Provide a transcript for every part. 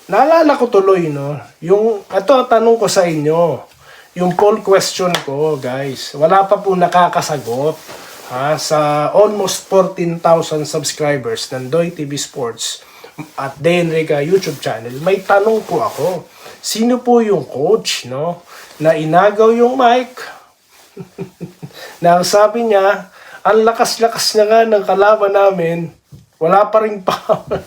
Naalala ko tuloy, no? Yung, ito, tanong ko sa inyo. Yung poll question ko, guys. Wala pa po nakakasagot. Ha? Sa almost 14,000 subscribers ng Doy TV Sports at Denrica YouTube channel, may tanong po ako. Sino po yung coach, no? Na inagaw yung mic. Na sabi niya, ang lakas-lakas na nga ng kalaban namin, wala pa rin power.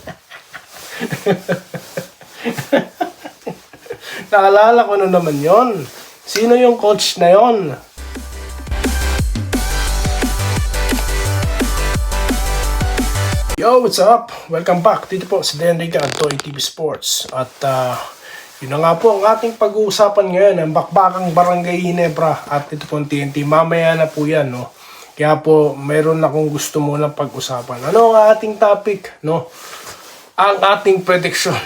Naalala ko na naman yon. Sino yung coach na yon? Yo, what's up? Welcome back. Dito po si Denrica at Doy TV Sports. At yun na nga po ang ating pag-uusapan ngayon, ang bakbakang Barangay Ginebra. At ito po ang TNT. Mamaya na po yan, no? Kaya po, meron akong gusto muna pag-usapan. Ano ang ating topic, no? Ang ating prediction.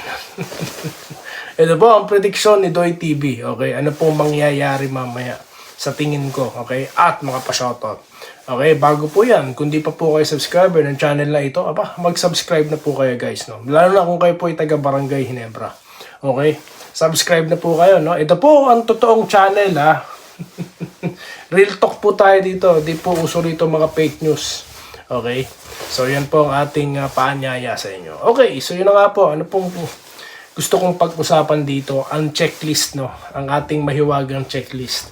Ito po ang prediction ni Doy TV. Okay, ano pong mangyayari mamaya sa tingin ko, okay? At mga pa-shoutout. Okay, bago po yan, kung di pa po kayo subscriber ng channel na ito, mag-subscribe na po kayo guys, no? Lalo na kung kayo po ay taga Barangay Ginebra. Okay? Subscribe na po kayo, no? Ito po ang totoong channel, ha? Real talk po tayo dito. Di po uso rito mga fake news. Okay? So, yan po ang ating paanyaya sa inyo. Okay, so yun na nga po. Ano pong gusto kong pag-usapan dito? Ang checklist, no? Ang ating mahiwagang checklist.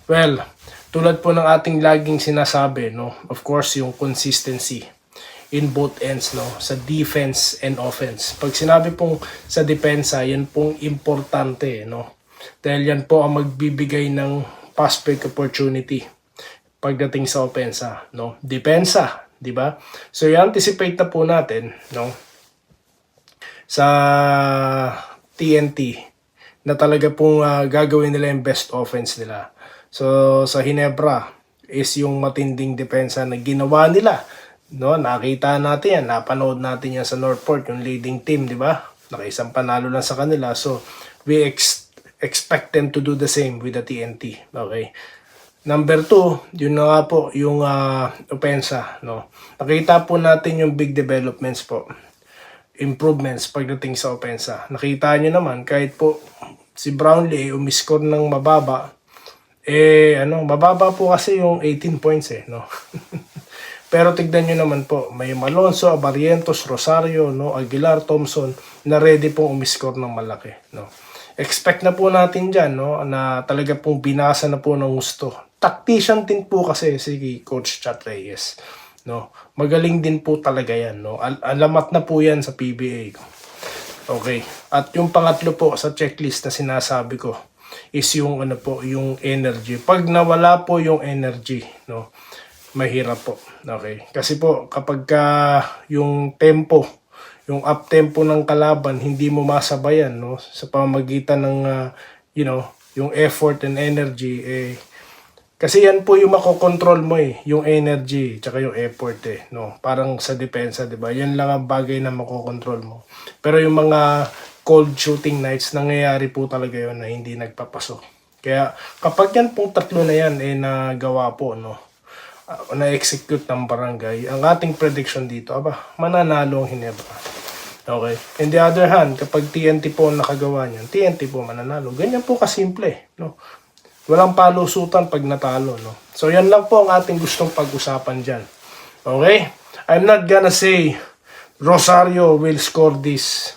Well, tulad po ng ating laging sinasabi, no? Of course, yung consistency in both ends, no? Sa defense and offense. Pag sinabi pong sa depensa, yan pong importante, no? Dahil yan po ang magbibigay ng pass break opportunity pagdating sa opensa, no? Depensa, di ba? So, i-anticipate na po natin, no? Sa TNT na talaga pong gagawin nila yung best offense nila. So, sa Ginebra is yung matinding depensa na ginawa nila. No, nakita natin yan, napanood natin yan sa Northport, yung leading team, di ba? Nakaisang panalo lang sa kanila. So, we expect them to do the same with the TNT. Okay. Number 2, yun na nga po, yung opensa. No? Nakita po natin yung big developments po. Improvements pagdating sa opensa. Nakita nyo naman, kahit po si Brownlee umiscore ng mababa, mababa po kasi yung 18 points no? Pero tignan nyo naman po, may Malonzo, Barrientos, Rosario, no? Aguilar, Thompson, na ready pong umiscore ng malaki, no? Expect na po natin dyan, no? Na talaga pong binasa na po ng gusto. Tactician din po kasi si Coach Chat Reyes, no? Magaling din po talaga yan, no? Alamat na po yan sa PBA. Okay. At yung pangatlo po sa checklist na sinasabi ko is yung yung energy. Pag nawala po yung energy, no? Mahirap po. Okay? Kasi po kapag yung tempo, yung up tempo ng kalaban hindi mo masabayan, no? Sa pamamagitan ng yung effort and energy kasi yan po yung makokontrol mo yung energy tsaka yung effort no? Parang sa depensa, 'di ba? Yan lang ang bagay na makokontrol mo. Pero yung mga cold shooting nights, nangyayari po talaga yun na hindi nagpapasok. Kaya kapag yan pong tatlo na yan nagawa po, no? Na-execute ng Barangay, ang ating prediction dito, mananalo ang Ginebra. Okay? In the other hand, kapag TNT po nakagawa niyan, TNT po mananalo. Ganyan po kasimple, no? Walang palusutan pag natalo, no? So, yan lang po ang ating gustong pag-usapan dyan. Okay? I'm not gonna say Rosario will score these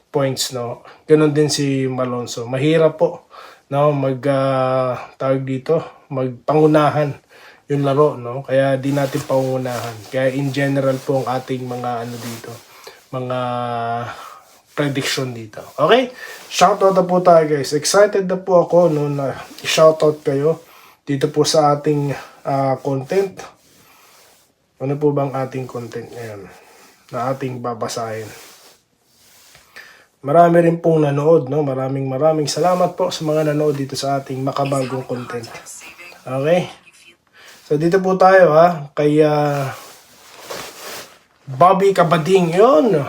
points, no? Ganon din si Malonzo. Mahirap po, no? Tawag dito, magpangunahan yung laro, no? Kaya di natin pangunahan. Kaya in general po ang ating mga mga prediction dito. Okay? Shoutout na po tayo guys. Excited na po ako no, na i-shoutout kayo dito po sa ating content. Ano po bang ating content ngayon na ating babasahin? Marami rin pong nanood, no? Maraming salamat po sa mga nanood dito sa ating makabagong content. Okay? So dito po tayo kay Bobby Cabading, yun.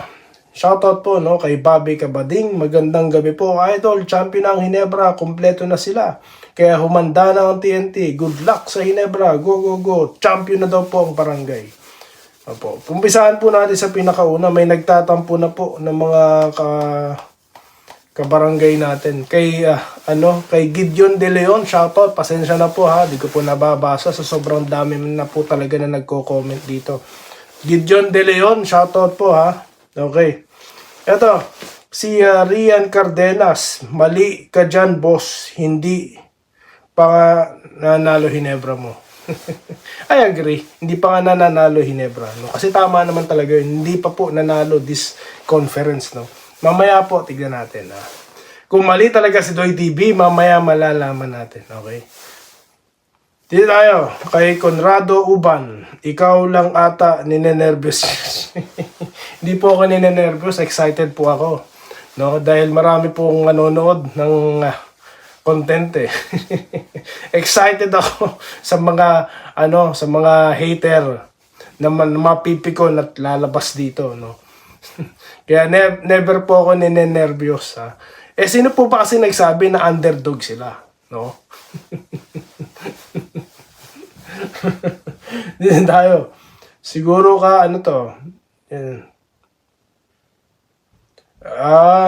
Shoutout po, no, kay Bobby Cabading. Magandang gabi po, idol. Champion ang Ginebra. Kompleto na sila. Kaya humanda na ang TNT. Good luck sa Ginebra. Go, go, go. Champion na daw po ang Barangay. Opo. Umpisahan po natin sa pinakauna. May nagtatampo na po ng mga kabarangay natin. Kay Gideon De Leon, shoutout. Pasensya na po ha. Di ko po nababasa sa sobrang dami na po talaga na nagko-comment dito. Gideon De Leon, shoutout po ha. Okay. Ito, si Rian Cardenas. Mali ka dyan, boss. Hindi pa nanalo Hinebra mo. I agree. Hindi pa nga nanalo Hinebra. No? Kasi tama naman talaga yun. Hindi pa po nanalo this conference. No? Mamaya po, tignan natin. Kung mali talaga si Doy TV, mamaya malalaman natin. Okay? Dito tayo. Kay Conrado Uban. Ikaw lang ata ninenervyos. Hindi po ako ninenervyos. Excited po ako. No? Dahil marami pong nanonood ng content eh. Excited ako sa mga hater na mapipikon at lalabas dito, no. Kaya never po ako ninenervyos ha. Sino po ba kasi nagsabi na underdog sila, no? Dito tayo. Siguro ka yan.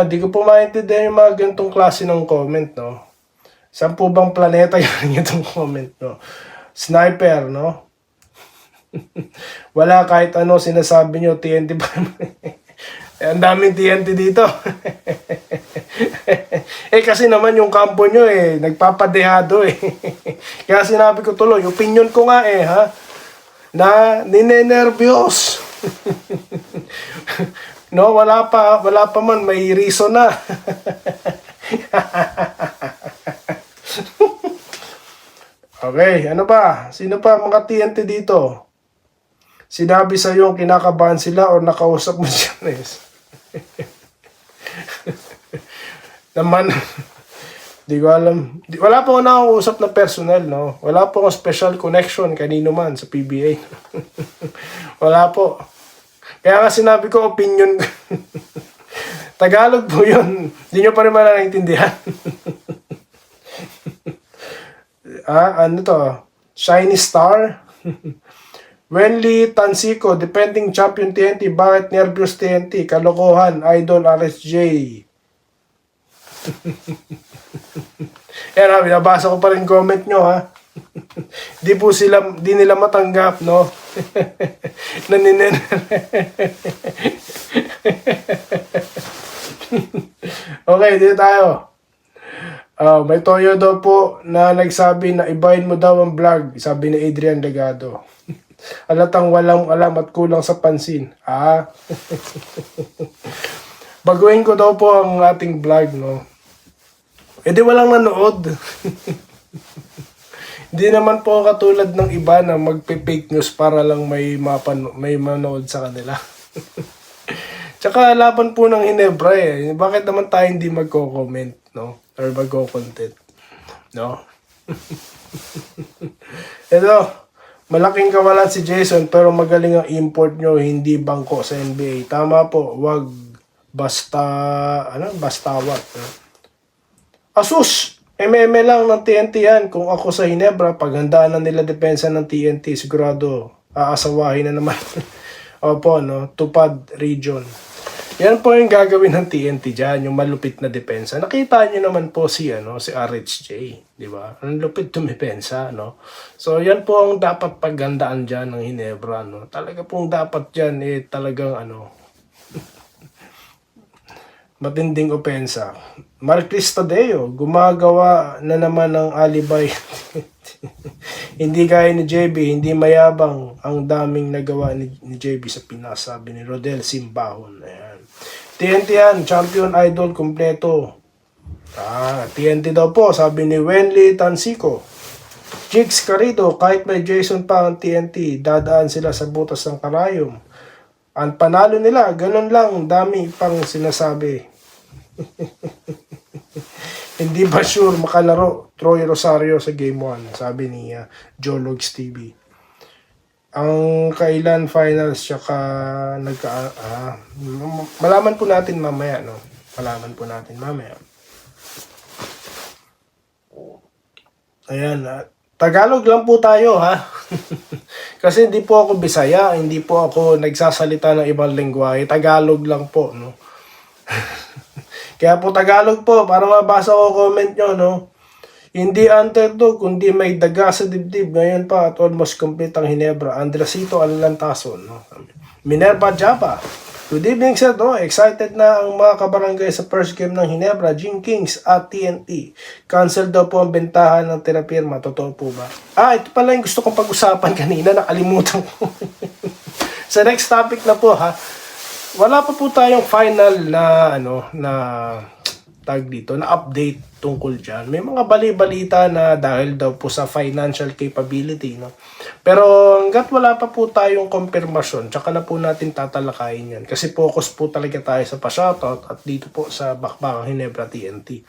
Di ko po maintindihan yung mga ganitong klase ng comment, no? Saan po bang planeta yun itong comment, no? Sniper, no? Wala kahit ano sinasabi nyo, TNT pa. Ang daming TNT dito. Kasi naman yung kampo nyo nagpapadehado Kaya sinabi ko tuloy, opinion ko nga ha, na ninenervyos. No, wala pa man, may reason na. Okay, ano ba? Sino pa mga TNT dito? Sinabi sa yung kinakabahan sila o nakausap mo siya, Naman, di ko alam. Wala po akong nakausap na personal, no? Wala po akong special connection kanino man sa PBA. Wala po. Kaya nga sinabi ko, opinion. Tagalog po yun. Hindi nyo pa rin naintindihan. Shiny Star. Wenli Tansico, defending champion TNT. Bakit nervyos TNT? Kalokohan, Idol RSJ. Yan binabasa ko pa rin comment nyo ha. Di nila matanggap, no? Okay, dito tayo. May toyo daw po na nagsabi na ibahin mo daw ang vlog, sabi ni Adrian Legado. Alatang walang alam at kulang sa pansin. Baguhin ko daw po ang ating vlog, no? Di walang nanood. Hindi naman po katulad ng iba na magpe-fake news para lang may manood sa kanila. Tsaka laban po ng Hinebra Bakit naman tayo hindi magko-comment, no? Or magko-content, no? Ito, malaking kawalan si Jason pero magaling ang import nyo, hindi bangko sa NBA. Tama po, wag bastawat. Asus! MMA lang ng TNT yan. Kung ako sa Hinebra, paghandaan na nila depensa ng TNT, sigurado aasawahin na naman. Opo, no? Tupad region. Yan po yung gagawin ng TNT dyan, yung malupit na depensa. Nakita nyo naman po si RHJ, di ba? Ang lupit tumipensa, no? So, yan po ang dapat paggandaan dyan ng Hinebra, no? Talaga pong dapat dyan, talagang matinding opensa. Marclis Tadeo, gumagawa na naman ng alibay. Hindi gaya ni JB, hindi mayabang ang daming nagawa ni JB sa Pinas, sabi ni Rodel Simbahon. Ayan. TNT yan, champion idol kompleto. TNT daw po, sabi ni Wenli Tansico. Jigs Carito, kahit may Jason pa ang TNT, dadaan sila sa butas ng karayom. Ang panalo nila, ganun lang, dami pang sinasabi. Hindi ba sure makalaro Troy Rosario sa Game 1, sabi ni Jologs TV. Ang kailan finals tsaka malaman po natin mamaya, no? Malaman po natin mamaya. Ayan, Tagalog lang po tayo, ha? Kasi hindi po ako Bisaya, hindi po ako nagsasalita ng ibang lengguwahe. Tagalog lang po, no? Kaya po Tagalog po, para mabasa ko comment nyo, no? Hindi underdog, kundi may daga sa dibdib. Ngayon pa at almost complete ang Hinebra. Andresito Alantason, no? Minerva Japa. Good evening, sir. No? Excited na ang mga kabarangay sa first game ng Hinebra, Gene Kings at TNT. Cancel daw po ang bentahan ng terapirma. Totoo po ba? Ito pala yung gusto kong pag-usapan kanina. Nakalimutan ko. Sa next topic na po, ha. Wala pa po tayong final na, tag dito, na update tungkol dyan. May mga bali-balita na dahil daw po sa financial capability, no? Pero hanggat wala pa po tayong confirmation, tsaka na po natin tatalakayin yan. Kasi focus po talaga tayo sa pa-shoutout at dito po sa Bakbakang Hinebra TNT,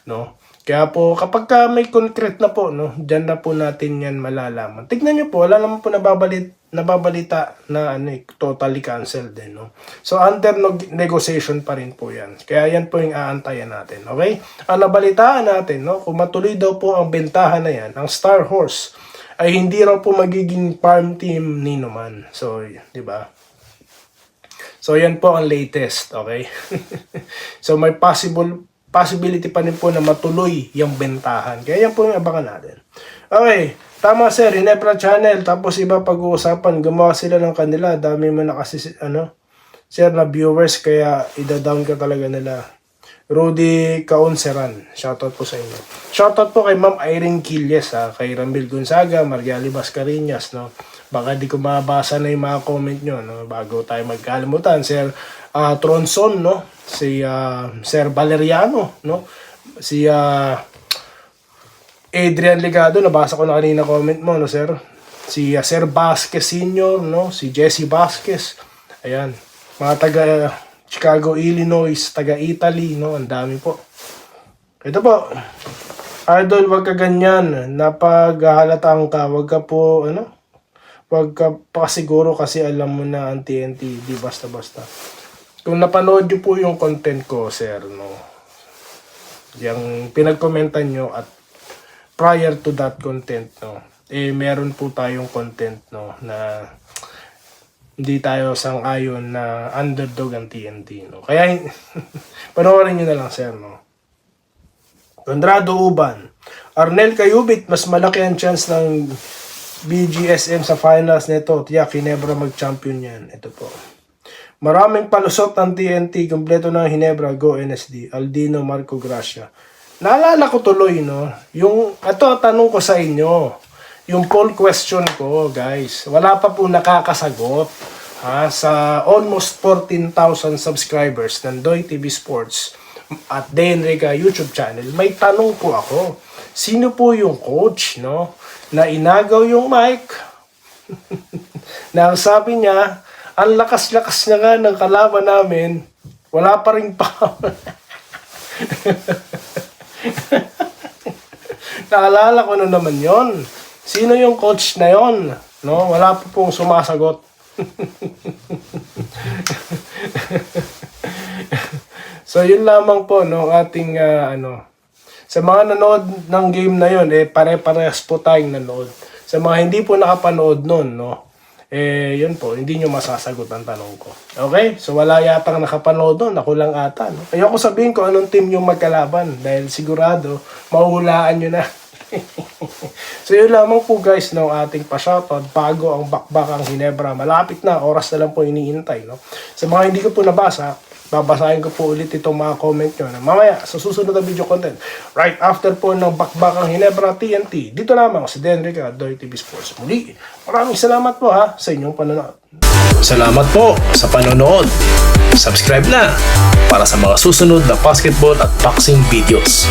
no? Kaya po, kapag may concrete na po, no, dyan na po natin yan malalaman. Tignan nyo po, wala naman po nababalita na totally canceled din, no? So, under negotiation pa rin po yan. Kaya yan po yung aantayan natin, okay? Ang nabalitaan natin, no, kung matuloy daw po ang bentahan na yan, ang Star Horse, ay hindi raw po magiging farm team ni Numan. So, di ba? So, yan po ang latest, okay? So, may possibility pa rin po na matuloy yung bentahan. Kaya yan po yung abangan natin. Okay, tama sir, Hinebra Channel, tapos iba pag-uusapan, gumawa sila ng kanila, dami mo na kasi, sir, na viewers, kaya ida-down ka talaga nila. Rudy Kaunseran, shoutout po sa inyo. Shoutout po kay Ma'am Irene Quilles, kay Ramil Gonzaga, Margali Mascarinas, no? Baka di ko mabasa na yung mga comment nyo, no? Bago tayo magkalimutan, Sir Tronson, no? Si Sir Valeriano, no? Si Adrian Ligado, nabasa ko na kanina comment mo, no, sir? Si Sir Vasquez Sr., no? Si Jesse Vasquez. Ayan. Mga taga Chicago, Illinois, taga Italy, no? Ang dami po. Ito po. Idol, wag ka ganyan. Napaghahalatan ka. Wag ka po, wag ka pa siguro kasi alam mo na ang TNT. Di basta-basta. Kung napanood nyo po yung content ko, sir, no? Yung pinag-commentan nyo at prior to that content, no? Meron po tayong content, no? Na hindi tayo sang-ayon na underdog ang TNT, no? Kaya, panoorin nyo na lang, sir, no? Conrado Uban. Arnel Cayubit, mas malaki ang chance ng BGSM sa finals nito. Tiyak, Hinebra mag-champion yan. Ito po. Maraming palusot ng TNT. Kompleto ng Hinebra. Go NSD. Aldino Marco Gracia. Naalala ko tuloy, no? Ito, tanong ko sa inyo. Yung poll question ko, guys, wala pa po nakakasagot sa almost 14,000 subscribers ng Doy TV Sports at Denrica YouTube channel. May tanong po ako. Sino po yung coach, no? Na inagaw yung mic? Na sabi niya, ang lakas-lakas na nga ng kalaban namin, wala pa rin pa. Naalala ko na naman yon. Sino yung coach na yon? No, wala po pong sumasagot. So yun lamang po, no, ating sa mga nanood ng game na yon, pare-parehas po tayong nanood. Sa mga hindi po nakapanood noon, no, yun po, hindi nyo masasagot ang tanong ko. Okay? So wala yatang nakapanood doon, ako lang ata, no? Ayoko sabihin ko anong team yung magkalaban dahil sigurado mahuhulaan nyo na. So yun lamang po, guys, no, ating pa-shoutout bago ang Bakbakang Hinebra. Malapit na, oras na lang po iniintay, no? Sa mga hindi ko po nabasa, babasahin ko po ulit itong mga comment nyo na mamaya sa susunod na video content right after po ng Bakbakang Hinebra TNT. Dito lamang sa Denrica Doy TV Sports. Muli, maraming salamat po sa inyong panonood. Salamat po sa panonood. Subscribe na para sa mga susunod na basketball at boxing videos.